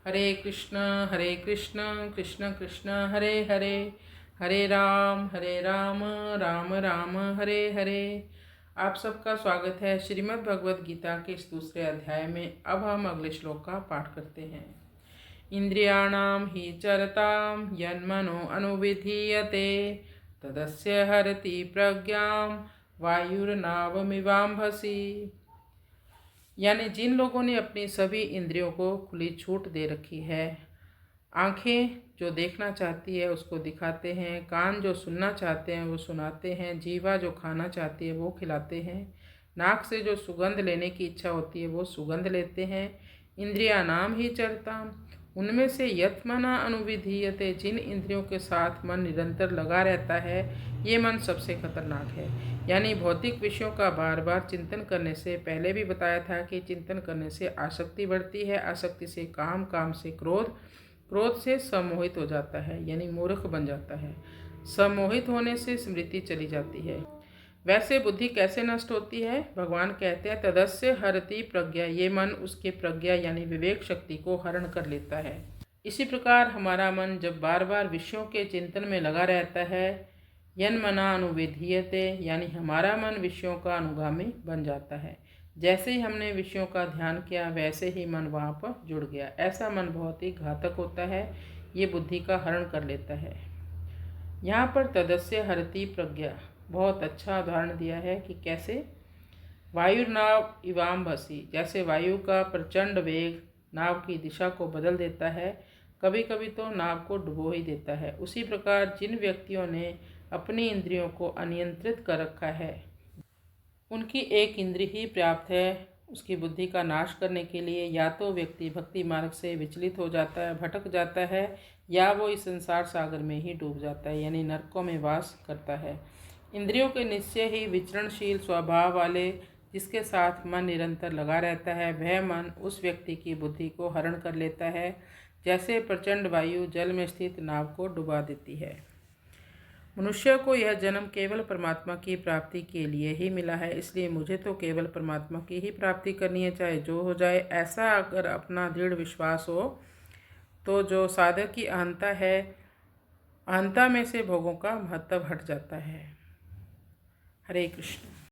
हरे कृष्ण कृष्ण कृष्ण हरे हरे, हरे राम राम राम हरे हरे। आप सबका स्वागत है श्रीमद् भगवद गीता के इस दूसरे अध्याय में। अब हम अगले श्लोक का पाठ करते हैं। इंद्रियाणां हि चरतां यन्मनो अनुविधीयते तदस्य हरति प्रज्ञां वायुर्नावमिवाम्भसि। यानी जिन लोगों ने अपनी सभी इंद्रियों को खुली छूट दे रखी है, आँखें जो देखना चाहती है उसको दिखाते हैं, कान जो सुनना चाहते हैं वो सुनाते हैं, जीवा जो खाना चाहती है वो खिलाते हैं, नाक से जो सुगंध लेने की इच्छा होती है वो सुगंध लेते हैं। इंद्रियाणां हि चरतां, उनमें से यत्मना अनुविधीयते, जिन इंद्रियों के साथ मन निरंतर लगा रहता है, ये मन सबसे खतरनाक है। यानी भौतिक विषयों का बार बार चिंतन करने से, पहले भी बताया था कि चिंतन करने से आसक्ति बढ़ती है, आसक्ति से काम, काम से क्रोध, क्रोध से सम्मोहित हो जाता है यानी मूर्ख बन जाता है, सम्मोहित होने से स्मृति चली जाती है। वैसे बुद्धि कैसे नष्ट होती है? भगवान कहते हैं तदस्य हरति प्रज्ञा, ये मन उसके प्रज्ञा यानी विवेक शक्ति को हरण कर लेता है। इसी प्रकार हमारा मन जब बार बार विषयों के चिंतन में लगा रहता है, यन्मना अनुविधीयते, यानी हमारा मन विषयों का अनुगामी बन जाता है। जैसे ही हमने विषयों का ध्यान किया वैसे ही मन वहाँ पर जुड़ गया। ऐसा मन बहुत ही घातक होता है, ये बुद्धि का हरण कर लेता है। यहाँ पर तदस्य हरति प्रज्ञा बहुत अच्छा उदाहरण दिया है कि कैसे वायुर्नाव इवाम्भसि, जैसे वायु का प्रचंड वेग नाव की दिशा को बदल देता है, कभी कभी तो नाव को डुबो ही देता है। उसी प्रकार जिन व्यक्तियों ने अपनी इंद्रियों को अनियंत्रित कर रखा है, उनकी एक इंद्रिय ही पर्याप्त है उसकी बुद्धि का नाश करने के लिए। या तो व्यक्ति भक्ति मार्ग से विचलित हो जाता है, भटक जाता है, या वो इस संसार सागर में ही डूब जाता है यानी नरकों में वास करता है। इंद्रियों के निश्चय ही विचरणशील स्वभाव वाले, जिसके साथ मन निरंतर लगा रहता है, वह मन उस व्यक्ति की बुद्धि को हरण कर लेता है, जैसे प्रचंड वायु जल में स्थित नाव को डुबा देती है। मनुष्य को यह जन्म केवल परमात्मा की प्राप्ति के लिए ही मिला है, इसलिए मुझे तो केवल परमात्मा की ही प्राप्ति करनी है, चाहे जो हो जाए। ऐसा अगर अपना दृढ़ विश्वास हो तो जो साधक की अहंता है, अहंता में से भोगों का महत्व हट जाता है। हरे कृष्ण।